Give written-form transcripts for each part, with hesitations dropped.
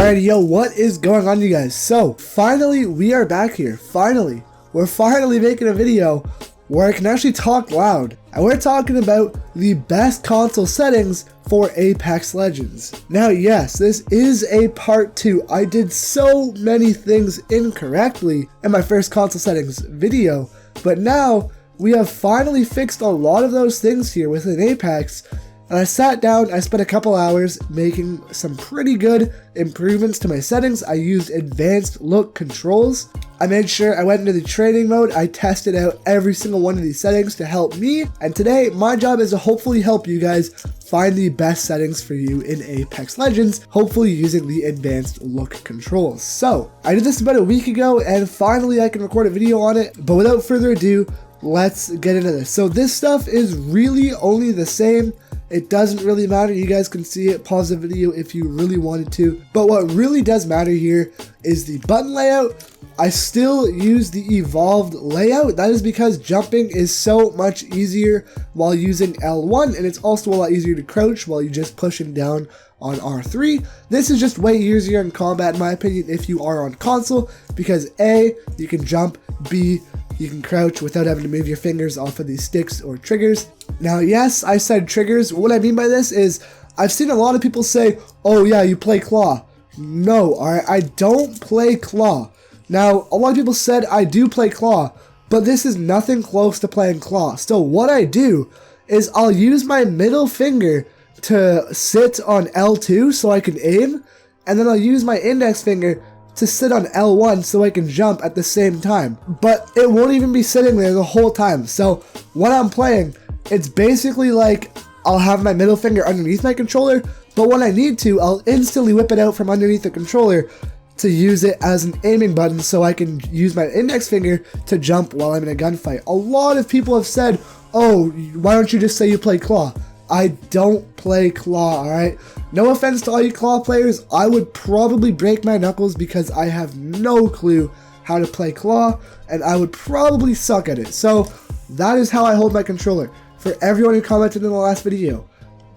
Alright, yo, what is going on, you guys? So, finally, we are back here. We're finally making a video where I can actually talk loud. And we're talking about the best console settings for Apex Legends. Now, yes, this is a part 2. I did so many things incorrectly in my first console settings video, but now we have finally fixed a lot of those things here within Apex. And I sat down, I spent a couple hours making some pretty good improvements to my settings. I used advanced look controls. I made sure I went into the training mode. I tested out every single one of these settings to help me. And today, my job is to hopefully help you guys find the best settings for you in Apex Legends, hopefully using the advanced look controls. So, I did this about a week ago, and finally I can record a video on it. But without further ado, let's get into this. So this stuff is really only the same. It doesn't really matter. You guys can see it, pause the video if you really wanted to. But what really does matter here is the button layout. I still use the evolved layout. That is because jumping is so much easier while using L1, and it's also a lot easier to crouch while you're just pushing down on R3. This is just way easier in combat, in my opinion, if you are on console, because A, you can jump, B, you can crouch without having to move your fingers off of these sticks or triggers. Now, yes, I said triggers. What I mean by this is I've seen a lot of people say, oh yeah, you play claw. No, alright, I don't play claw. Now, a lot of people said I do play claw, but this is nothing close to playing claw. So what I do is I'll use my middle finger to sit on L2 so I can aim, and then I'll use my index finger to sit on L1 so I can jump at the same time. But it won't even be sitting there the whole time. So when I'm playing, it's basically like I'll have my middle finger underneath my controller, but when I need to, I'll instantly whip it out from underneath the controller to use it as an aiming button so I can use my index finger to jump while I'm in a gunfight. A lot of people have said, oh, why don't you just say you play claw? I don't play claw, alright? No offense to all you claw players, I would probably break my knuckles because I have no clue how to play claw, and I would probably suck at it. So, that is how I hold my controller. For everyone who commented in the last video,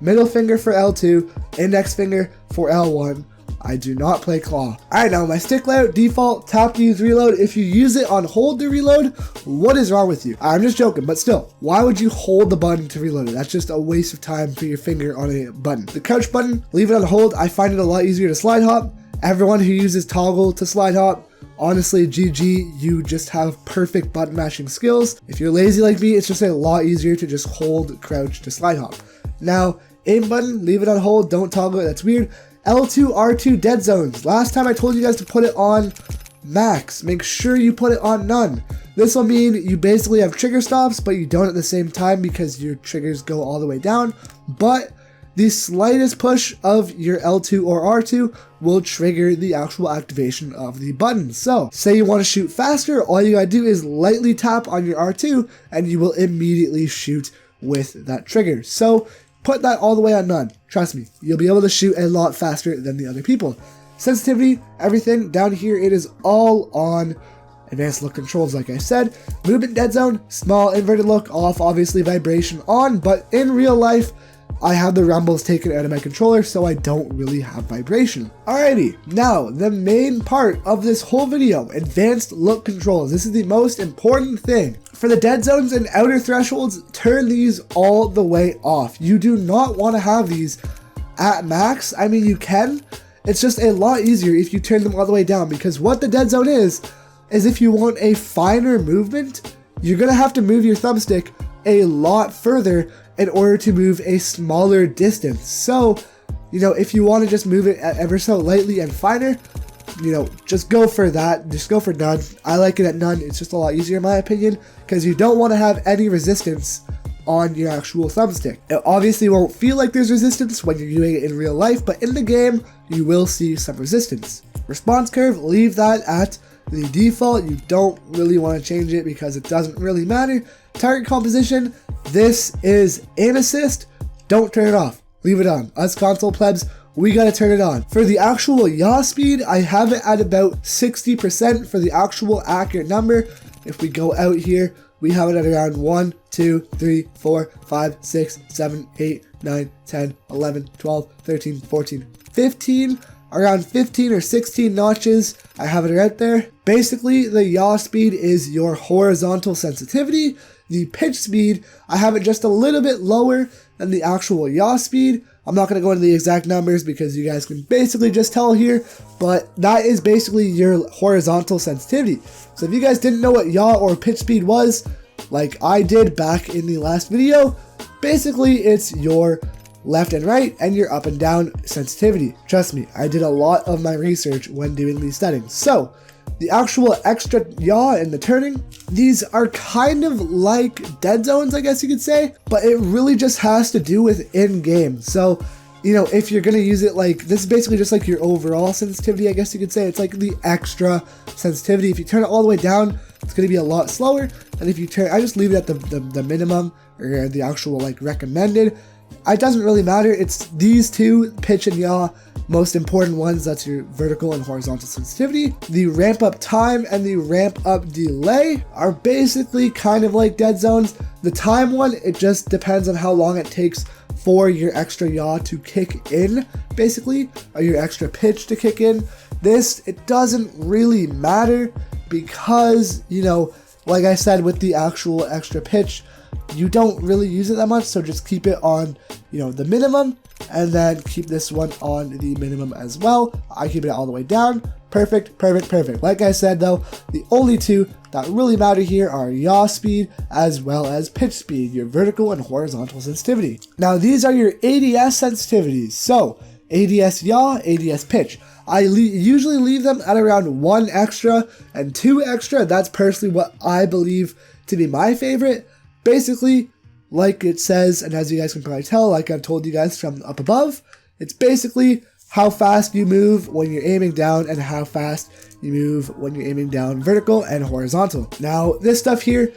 middle finger for L2, index finger for L1. I do not play claw. Alright, now my stick layout, default, tap to use reload. If you use it on hold to reload, what is wrong with you? I'm just joking, but still, why would you hold the button to reload it? That's just a waste of time for your finger on a button. The crouch button, leave it on hold. I find it a lot easier to slide hop. Everyone who uses toggle to slide hop, honestly, GG, you just have perfect button mashing skills. If you're lazy like me, it's just a lot easier to just hold crouch to slide hop. Now, aim button, leave it on hold, don't toggle it, that's weird. L2, R2 dead zones. Last time I told you guys to put it on max. Make sure you put it on none. This will mean you basically have trigger stops, but you don't at the same time because your triggers go all the way down. But the slightest push of your L2 or R2 will trigger the actual activation of the button. So, say you want to shoot faster, all you gotta do is lightly tap on your R2 and you will immediately shoot with that trigger. So, put that all the way on none. Trust me, you'll be able to shoot a lot faster than the other people. Sensitivity, everything down here, it is all on advanced look controls, like I said. Movement dead zone, small inverted look off, obviously vibration on, but in real life, I have the rumbles taken out of my controller, so I don't really have vibration. Alrighty, now the main part of this whole video, advanced look controls. This is the most important thing. For the dead zones and outer thresholds, turn these all the way off. You do not want to have these at max. I mean, you can. It's just a lot easier if you turn them all the way down, because what the dead zone is if you want a finer movement, you're going to have to move your thumbstick a lot further in order to move a smaller distance. So, you know, if you want to just move it ever so lightly and finer, you know, just go for that. Just go for none. I like it at none. It's just a lot easier in my opinion, because you don't want to have any resistance on your actual thumbstick. It obviously won't feel like there's resistance when you're doing it in real life, but in the game, you will see some resistance. Response curve, leave that at the default. You don't really want to change it because it doesn't really matter. Target composition, this is aim assist. Don't turn it off. Leave it on. Us console plebs, we gotta turn it on. For the actual yaw speed, I have it at about 60% for the actual accurate number. If we go out here, we have it at around 1, 2, 3, 4, 5, 6, 7, 8, 9, 10, 11, 12, 13, 14, 15. around 15 or 16 notches. I have it right there. Basically, the yaw speed is your horizontal sensitivity. The pitch speed, I have it just a little bit lower than the actual yaw speed. I'm not going to go into the exact numbers because you guys can basically just tell here, but that is basically your horizontal sensitivity. So if you guys didn't know what yaw or pitch speed was, like I did back in the last video, basically it's your left and right and your up and down sensitivity. Trust me, I did a lot of my research when doing these settings. So the actual extra yaw and the turning, these are kind of like dead zones, I guess you could say, but it really just has to do with in-game. So, you know, if you're gonna use it, like, this is basically just like your overall sensitivity, I guess you could say. It's like the extra sensitivity. If you turn it all the way down, it's gonna be a lot slower. And if you turn, I just leave it at the minimum or the actual like recommended. It doesn't really matter. It's these two, pitch and yaw, most important ones. That's your vertical and horizontal sensitivity. The ramp up time and the ramp up delay are basically kind of like dead zones. The time one, it just depends on how long it takes for your extra yaw to kick in, basically, or your extra pitch to kick in. This, it doesn't really matter because, you know, like I said, with the actual extra pitch, you don't really use it that much, so just keep it on, you know, the minimum, and then keep this one on the minimum as well. I keep it all the way down. Perfect, perfect, perfect. Like I said though, the only two that really matter here are yaw speed as well as pitch speed, your vertical and horizontal sensitivity. Now these are your ADS sensitivities. So ADS yaw, ADS pitch. I usually leave them at around 1 extra and 2 extra. That's personally what I believe to be my favorite. Basically, like it says, and as you guys can probably tell, like I've told you guys from up above, it's basically how fast you move when you're aiming down and how fast you move when you're aiming down vertical and horizontal. Now, this stuff here,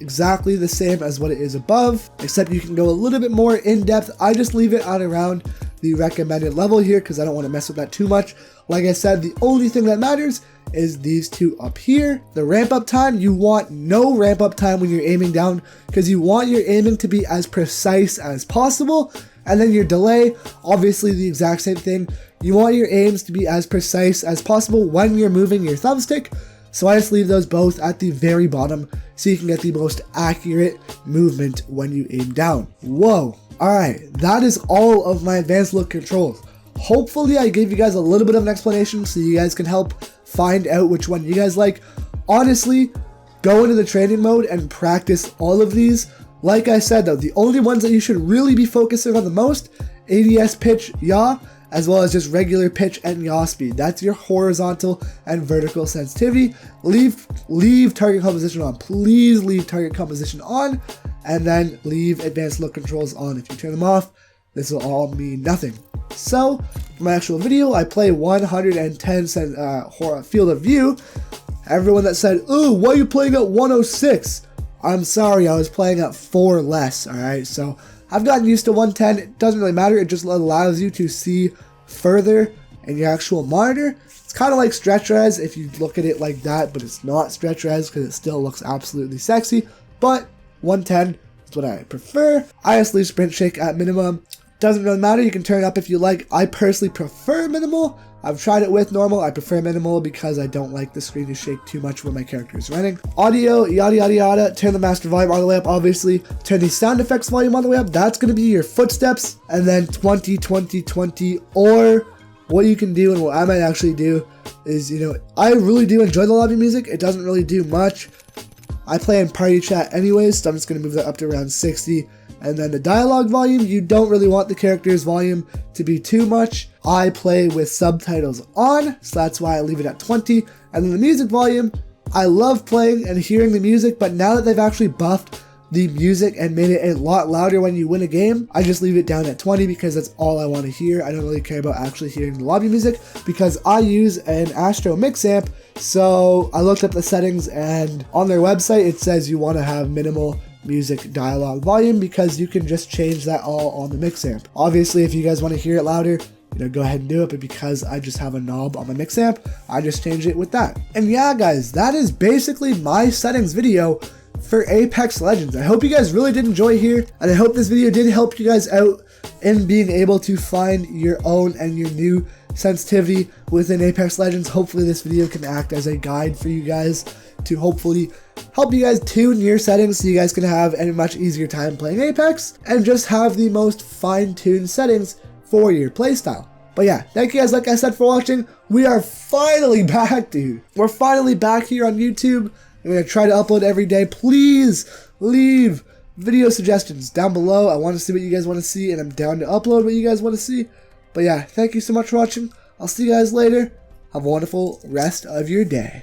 exactly the same as what it is above, except you can go a little bit more in depth. I just leave it at around the recommended level here because I don't want to mess with that too much. Like I said, the only thing that matters is these two up here. The ramp up time, you want no ramp up time when you're aiming down because you want your aiming to be as precise as possible. And then your delay, obviously the exact same thing. You want your aims to be as precise as possible when you're moving your thumbstick. So I just leave those both at the very bottom so you can get the most accurate movement when you aim down. Whoa. Alright, that is all of my advanced look controls. Hopefully I gave you guys a little bit of an explanation so you guys can help find out which one you guys like. Honestly, go into the training mode and practice all of these. Like I said though, the only ones that you should really be focusing on the most, ADS pitch, yaw, as well as just regular pitch and yaw speed. That's your horizontal and vertical sensitivity. Leave target composition on. Please leave target composition on, and then leave advanced look controls on. If you turn them off, this will all mean nothing. So, for my actual video, I play 110 field of view. Everyone that said, "Ooh, why are you playing at 106? I'm sorry, I was playing at 4 less, alright? So, I've gotten used to 110. It doesn't really matter. It just allows you to see further in your actual monitor. It's kind of like stretch res if you look at it like that, but it's not stretch res because it still looks absolutely sexy. But 110 is what I prefer. I just leave sprint shake at minimum. Doesn't really matter. You can turn it up if you like. I personally prefer minimal. I've tried it with normal. I prefer minimal because I don't like the screen to shake too much when my character is running. Audio, yada yada yada. Turn the master volume all the way up, obviously. Turn the sound effects volume all the way up. That's going to be your footsteps. And then 20, 20, 20. Or what you can do and what I might actually do is, you know, I really do enjoy the lobby music. It doesn't really do much. I play in party chat anyways, so I'm just going to move that up to around 60. And then the dialogue volume, you don't really want the character's volume to be too much. I play with subtitles on, so that's why I leave it at 20. And then the music volume, I love playing and hearing the music, but now that they've actually buffed the music and made it a lot louder when you win a game, I just leave it down at 20 because that's all I want to hear. I don't really care about actually hearing the lobby music because I use an Astro mix amp. So I looked up the settings and on their website, it says you want to have minimal music dialogue volume because you can just change that all on the mix amp. Obviously, if you guys want to hear it louder, you know, go ahead and do it, but because I just have a knob on my mix amp, I just change it with that. And yeah, guys, that is basically my settings video for Apex Legends. I hope you guys really did enjoy here, and I hope this video did help you guys out in being able to find your own and your new sensitivity within Apex Legends. Hopefully this video can act as a guide for you guys to hopefully help you guys tune your settings so you guys can have a much easier time playing Apex and just have the most fine-tuned settings for your playstyle. But yeah, thank you guys, like I said, for watching. We are finally back, dude. We're finally back here on YouTube. I'm going to try to upload every day. Please leave video suggestions down below. I want to see what you guys want to see, and I'm down to upload what you guys want to see. But yeah, thank you so much for watching. I'll see you guys later. Have a wonderful rest of your day.